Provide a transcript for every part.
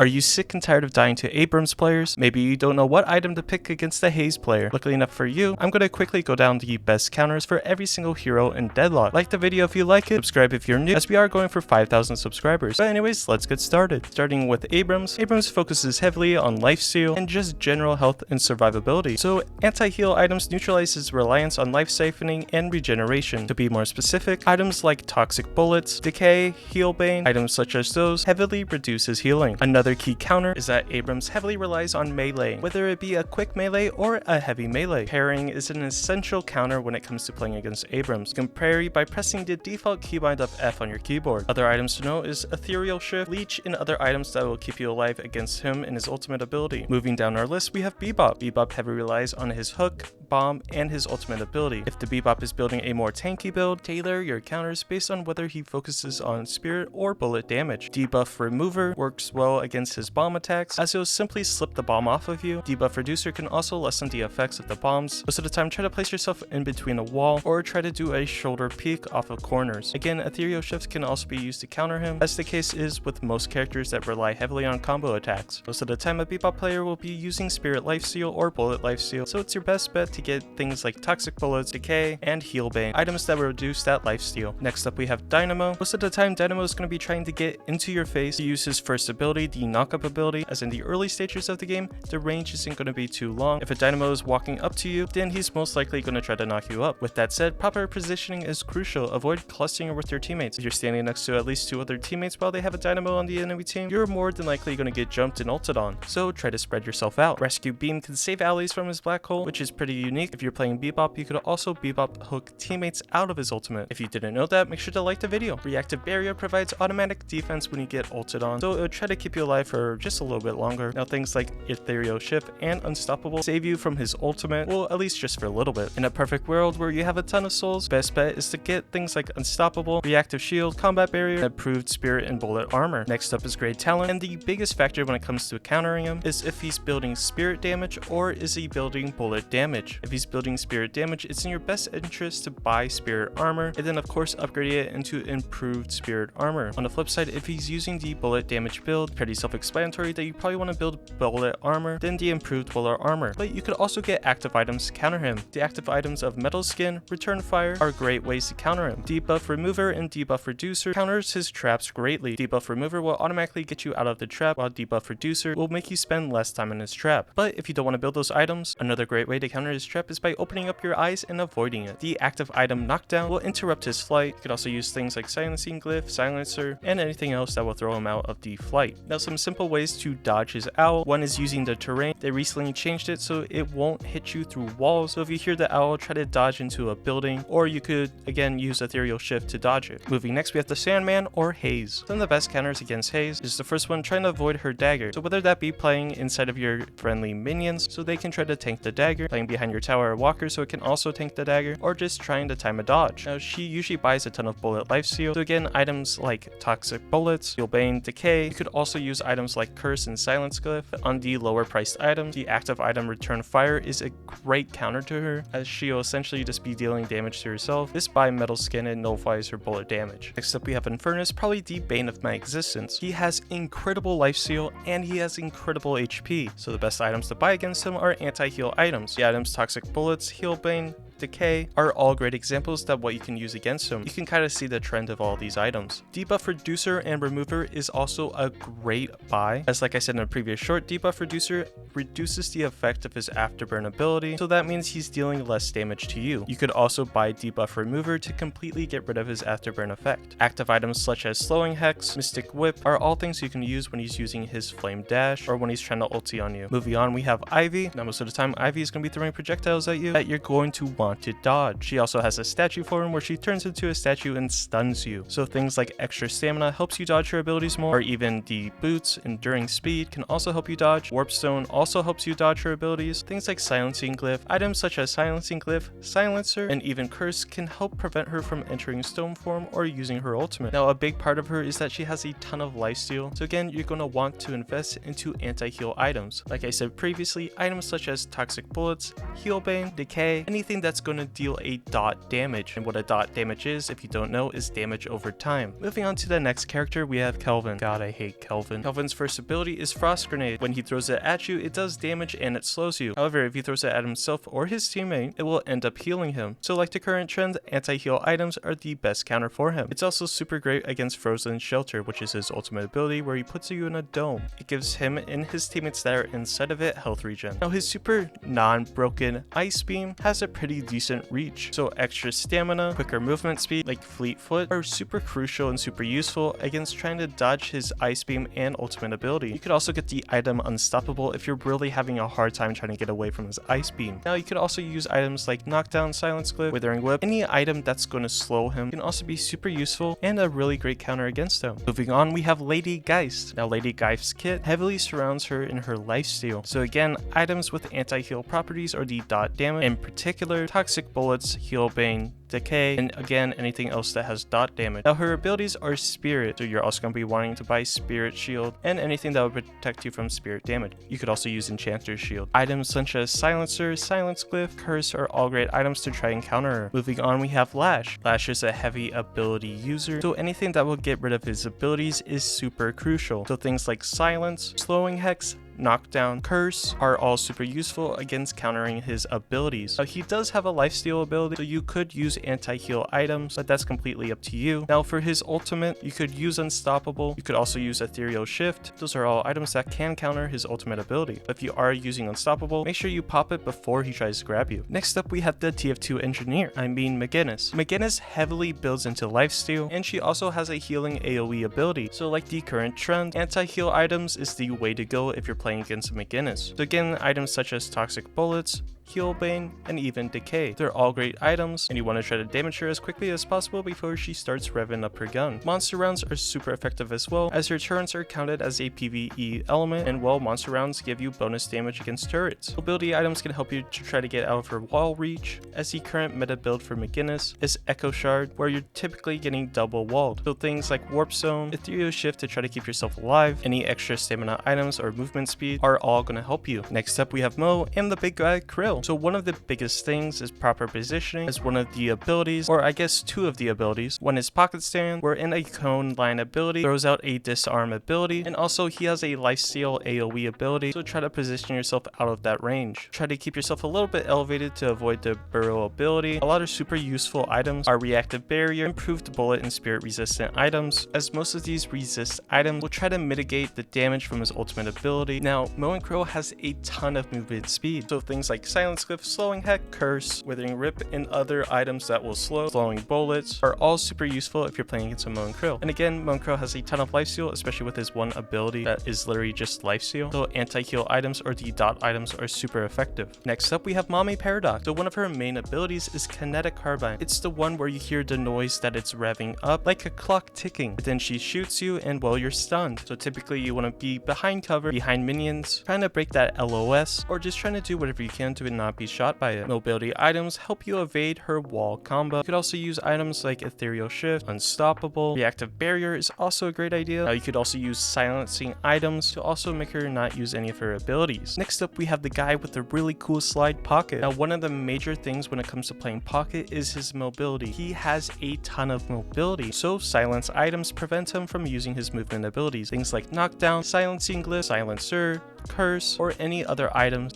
Are you sick and tired of dying to Abrams players? Maybe you don't know what item to pick against the Haze player. Luckily enough for you, I'm going to quickly go down the best counters for every single hero in Deadlock. Like the video if you like it, subscribe if you're new, as we are going for 5,000 subscribers. But anyways, let's get started. Starting with Abrams. Abrams focuses heavily on lifesteal and just general health and survivability. So anti-heal items neutralize his reliance on life siphoning and regeneration. To be more specific, items like toxic bullets, decay, heal bane, items such as those heavily reduce his healing. Another key counter is that Abrams heavily relies on melee, whether it be a quick melee or a heavy melee. Parrying is an essential counter when it comes to playing against Abrams. You can parry by pressing the default keybind of F on your keyboard. Other items to know is Ethereal Shift, Leech, and other items that will keep you alive against him and his ultimate ability. Moving down our list, we have Bebop. Bebop heavily relies on his hook, bomb, and his ultimate ability. If the Bebop is building a more tanky build, tailor your counters based on whether he focuses on spirit or bullet damage. Debuff Remover works well against his bomb attacks, as it will simply slip the bomb off of you. Debuff Reducer can also lessen the effects of the bombs. Most of the time, try to place yourself in between a wall or try to do a shoulder peek off of corners. Again, Ethereal Shift can also be used to counter him, as the case is with most characters that rely heavily on combo attacks. Most of the time, a Bebop player will be using Spirit Lifesteal or Bullet Lifesteal, so it's your best bet to get things like Toxic Bullets, Decay, and Heal Bane, items that will reduce that lifesteal. Next up, we have Dynamo. Most of the time, Dynamo is going to be trying to get into your face to use his first ability, the knock-up ability, as in the early stages of the game, the range isn't going to be too long. If a Dynamo is walking up to you, then he's most likely going to try to knock you up. With that said, proper positioning is crucial. Avoid clustering with your teammates. If you're standing next to at least 2 other teammates while they have a Dynamo on the enemy team, you're more than likely going to get jumped and ulted on, so try to spread yourself out. Rescue Beam can save allies from his black hole, which is pretty unique. If you're playing Bebop, you could also Bebop hook teammates out of his ultimate. If you didn't know that, make sure to like the video. Reactive Barrier provides automatic defense when you get ulted on, so it will try to keep you alive for just a little bit longer. Now things like Ethereal Shift and Unstoppable save you from his ultimate, well, at least just for a little bit. In a perfect world where you have a ton of souls, best bet is to get things like Unstoppable, Reactive Shield, Combat Barrier, and improved Spirit and Bullet Armor. Next up is Great Talon, and the biggest factor when it comes to countering him is if he's building Spirit damage or is he building Bullet damage. If he's building Spirit damage, it's in your best interest to buy Spirit Armor, and then of course upgrade it into improved Spirit Armor. On the flip side, if he's using the Bullet damage build, pretty self-explanatory that you probably want to build Bullet Armor, then the improved Bullet Armor. But you could also get active items to counter him. The active items of Metal Skin, Return Fire are great ways to counter him. Debuff Remover and Debuff Reducer counters his traps greatly. Debuff Remover will automatically get you out of the trap, while Debuff Reducer will make you spend less time in his trap. But if you don't want to build those items, another great way to counter his trap is by opening up your eyes and avoiding it. The active item Knockdown will interrupt his flight. You could also use things like Silencing Glyph, Silencer, and anything else that will throw him out of the flight. Now some simple ways to dodge his owl. One is using the terrain. They recently changed it so it won't hit you through walls, so if you hear the owl, try to dodge into a building, or you could again use Ethereal Shift to dodge it. Moving next, we have the Sandman or Haze. Some of the best counters against Haze is the first one, trying to avoid her dagger. So whether that be playing inside of your friendly minions so they can try to tank the dagger, playing behind your tower or walker so it can also tank the dagger, or just trying to time a dodge. Now she usually buys a ton of bullet lifesteal, so again items like Toxic Bullets, Heal Bane, Decay. You could also use items like Curse and Silence Glyph on the lower priced items. The active item Return Fire is a great counter to her, as she will essentially just be dealing damage to herself. This by Metal Skin and nullifies her bullet damage. Next up we have Infernus, probably the bane of my existence. He has incredible lifesteal and he has incredible HP, so the best items to buy against him are anti-heal items. The items Toxic Bullets, Heal Bane, Decay are all great examples that what you can use against him. You can kind of see the trend of all these items. Debuff Reducer and Remover is also a great buy, as like I said in a previous short, Debuff Reducer reduces the effect of his afterburn ability, so that means he's dealing less damage to you. You could also buy Debuff Remover to completely get rid of his afterburn effect. Active items such as Slowing Hex, Mystic Whip are all things you can use when he's using his Flame Dash or when he's trying to ulti on you. Moving on, we have Ivy. Now most of the time Ivy is going to be throwing projectiles at you that you're going to want to dodge. She also has a statue form where she turns into a statue and stuns you, so things like extra stamina helps you dodge her abilities more, or even the boots Enduring Speed can also help you dodge. Warpstone also helps you dodge her abilities. Things like Silencing Glyph, items such as Silencing Glyph, Silencer, and even Curse can help prevent her from entering stone form or using her ultimate. Now a big part of her is that she has a ton of lifesteal, so again you're going to want to invest into anti-heal items. Like I said previously, items such as Toxic Bullets, Heal Bane, Decay, anything that's that's going to deal a dot damage. And what a dot damage is, if you don't know, is damage over time. Moving on to the next character, we have Kelvin. God, I hate Kelvin. Kelvin's first ability is Frost Grenade. When he throws it at you, it does damage and it slows you. However, if he throws it at himself or his teammate, it will end up healing him. So like the current trend, anti-heal items are the best counter for him. It's also super great against Frozen Shelter, which is his ultimate ability where he puts you in a dome. It gives him and his teammates that are inside of it health regen. Now his super non-broken Ice Beam has a pretty decent reach, so extra stamina, quicker movement speed like Fleet Foot are super crucial and super useful against trying to dodge his Ice Beam and ultimate ability. You could also get the item Unstoppable if you're really having a hard time trying to get away from his Ice Beam. Now you could also use items like Knockdown, Silence Glyph, Withering Whip. Any item that's going to slow him can also be super useful and a really great counter against him. Moving on, we have Lady Geist. Now Lady Geist's kit heavily surrounds her in her lifesteal. So again, items with anti-heal properties are the dot damage, in particular Toxic Bullets, Heal Bane, Decay, and again anything else that has dot damage. Now her abilities are Spirit, so you're also going to be wanting to buy Spirit Shield and anything that would protect you from spirit damage. You could also use Enchanter's Shield. Items such as Silencer, Silence Glyph, Curse are all great items to try and counter her. Moving on, we have Lash. Lash is a heavy ability user, so anything that will get rid of his abilities is super crucial. So things like Silence, Slowing Hex, Knockdown, Curse are all super useful against countering his abilities. Now, he does have a lifesteal ability, so you could use anti-heal items, but that's completely up to you. Now for his ultimate, you could use Unstoppable. You could also use Ethereal Shift. Those are all items that can counter his ultimate ability. But if you are using Unstoppable, make sure you pop it before he tries to grab you. Next up, we have the TF2 engineer, Mcginnis. Mcginnis heavily builds into lifesteal, and she also has a healing AoE ability. So like the current trend, anti-heal items is the way to go if you're playing against Mcginnis. So again, items such as Toxic Bullets, Heal Bane, and even Decay. They're all great items, and you want to try to damage her as quickly as possible before she starts revving up her gun. Monster rounds are super effective as well, as her turrets are counted as a PvE element, and well, monster rounds give you bonus damage against turrets. Mobility items can help you to try to get out of her wall reach, as the current meta build for Mcginnis is Echo Shard, where you're typically getting double walled. So things like Warp Zone, Ethereal Shift to try to keep yourself alive, any extra stamina items or movement speed are all going to help you. Next up, we have Mo and the big guy Krill. So one of the biggest things is proper positioning as one of the abilities, or I guess two of the abilities. One is Pocket Stand, where in a cone line ability throws out a disarm ability, and also he has a lifesteal AoE ability, so try to position yourself out of that range. Try to keep yourself a little bit elevated to avoid the burrow ability. A lot of super useful items are Reactive Barrier, improved bullet and spirit resistant items, as most of these resist items will try to mitigate the damage from his ultimate ability. Now Mo and Krill has a ton of movement speed, so things like Silence Glyph, Slowing Hex, Curse, Withering Rip, and other items that will slow, Slowing Bullets are all super useful if you're playing against a Mo and Krill. And again, Mo and Krill has a ton of lifesteal, especially with his one ability that is literally just lifesteal, so anti-heal items or the dot items are super effective. Next up, we have Mommy Paradox. So one of her main abilities is Kinetic Carbine. It's the one where you hear the noise that it's revving up like a clock ticking, but then she shoots you and well, you're stunned. So typically you want to be behind cover, behind minions, trying to break that LOS, or just trying to do whatever you can to not be shot by it. Mobility items help you evade her wall combo. You could also use items like Ethereal Shift, Unstoppable. Reactive Barrier is also a great idea. Now you could also use silencing items to also make her not use any of her abilities. Next up, we have the guy with the really cool slide Pocket. Now one of the major things when it comes to playing Pocket is his mobility. He has a ton of mobility, so silence items prevent him from using his movement abilities. Things like Knockdown, Silencing Glyph, Silencer, Curse, or any other items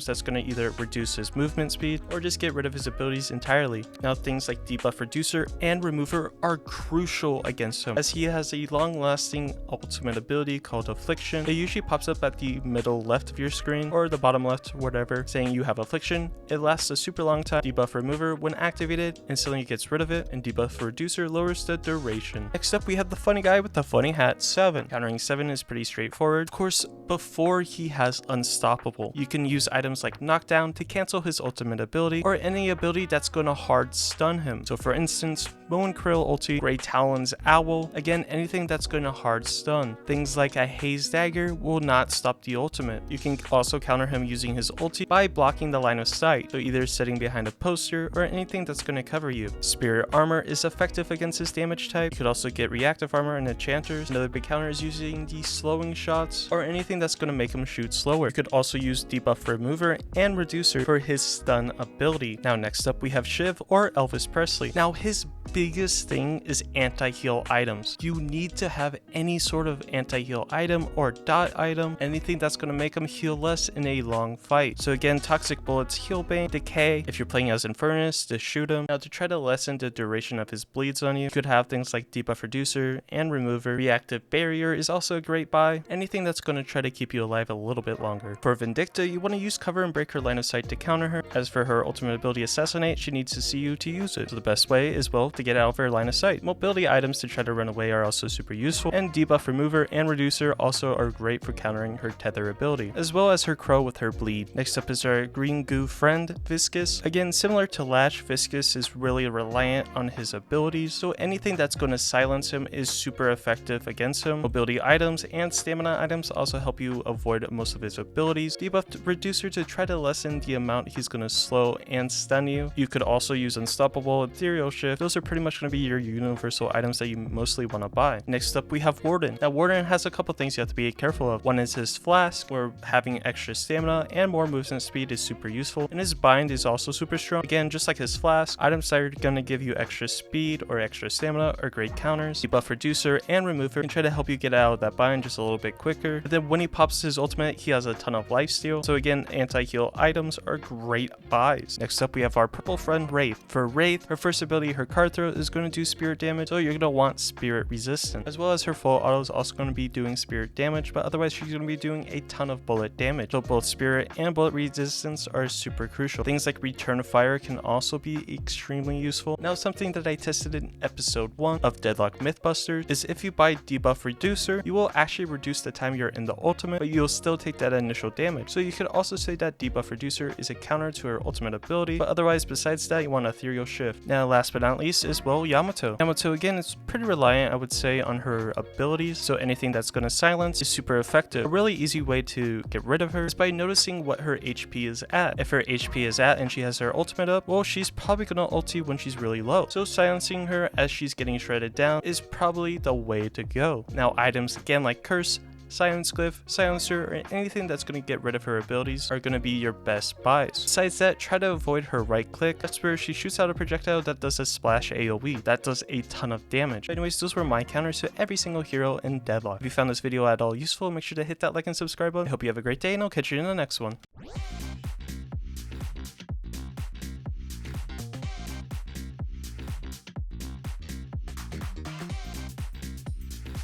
that's going to either reduce his movement speed or just get rid of his abilities entirely. Now things like Debuff Reducer and Remover are crucial against him, as he has a long-lasting ultimate ability called Affliction. It usually pops up at the middle left of your screen or the bottom left, whatever, saying you have Affliction. It lasts a super long time. Debuff Remover, when activated, instantly gets rid of it, and Debuff Reducer lowers the duration. Next up, we have the funny guy with the funny hat, 7. Countering 7 is pretty straightforward. Of course, before he has Unstoppable, you can use items like Knockdown to cancel his ultimate ability, or any ability that's going to hard stun him. So for instance, Mo and Krill ulti, Grey Talon's Owl, again, anything that's going to hard stun. Things like a Haze Dagger will not stop the ultimate. You can also counter him using his ulti by blocking the line of sight, so either sitting behind a poster or anything that's going to cover you. Spirit Armor is effective against his damage type. You could also get Reactive Armor and Enchanters. Another big counter is using the slowing shots, or any anything that's going to make him shoot slower. You could also use debuff remover and reducer for his stun ability. Now next up we have Shiv or Elvis Presley. Now his biggest thing is anti-heal items. You need to have any sort of anti-heal item or dot item, anything that's going to make him heal less in a long fight. So again, Toxic Bullets, Heal Bane, Decay, if you're playing as Infernus, to shoot him. Now to try to lessen the duration of his bleeds on you, you could have things like debuff reducer and remover. Reactive barrier is also a great buy, anything that's going to try to keep you alive a little bit longer. For Vindicta, you want to use cover and break her line of sight to counter her. As for her ultimate ability Assassinate, she needs to see you to use it. So the best way is, well, to get out of her line of sight. Mobility items to try to run away are also super useful, and debuff remover and reducer also are great for countering her tether ability, as well as her crow with her bleed. Next up is our green goo friend, Viscous. Again, similar to Lash, Viscous is really reliant on his abilities, so anything that's going to silence him is super effective against him. Mobility items and stamina items also help you avoid most of his abilities. Debuff reducer to try to lessen the amount he's going to slow and stun you. You could also use Unstoppable, Ethereal Shift. Those are pretty much going to be your universal items that you mostly want to buy. Next up we have Warden. Now Warden has a couple things you have to be careful of. One is his flask, where having extra stamina and more movement speed is super useful, and his bind is also super strong. Again, just like his flask, items that are going to give you extra speed or extra stamina are great counters. Debuff reducer and remover can try to help you get out of that bind just a little bit quicker. But then when he pops his ultimate, he has a ton of lifesteal, so again, anti-heal items are great buys. Next up we have our purple friend Wraith. For Wraith, her first ability, her card throw, is going to do spirit damage, so you're going to want spirit resistance, as well as her full auto is also going to be doing spirit damage, but otherwise she's going to be doing a ton of bullet damage. So both spirit and bullet resistance are super crucial. Things like return fire can also be extremely useful. Now something that I tested in episode 1 of Deadlock Mythbusters is if you buy debuff reducer, you will actually reduce the time you're in the ultimate, but you'll still take that initial damage. So you could also say that debuff reducer is a counter to her ultimate ability, but otherwise besides that you want Ethereal Shift. Now last but not least is, well, Yamato. Yamato again is pretty reliant, I would say, on her abilities, so anything that's going to silence is super effective. A really easy way to get rid of her is by noticing what her HP is at. If her HP is at and she has her ultimate up, well, she's probably going to ulti when she's really low, so silencing her as she's getting shredded down is probably the way to go. Now items again like Curse, Silence Glyph, Silencer, or anything that's going to get rid of her abilities are going to be your best buys. Besides that, try to avoid her right click. That's where she shoots out a projectile that does a splash AoE. That does a ton of damage. But anyways, those were my counters to every single hero in Deadlock. If you found this video at all useful, make sure to hit that like and subscribe button. I hope you have a great day, and I'll catch you in the next one.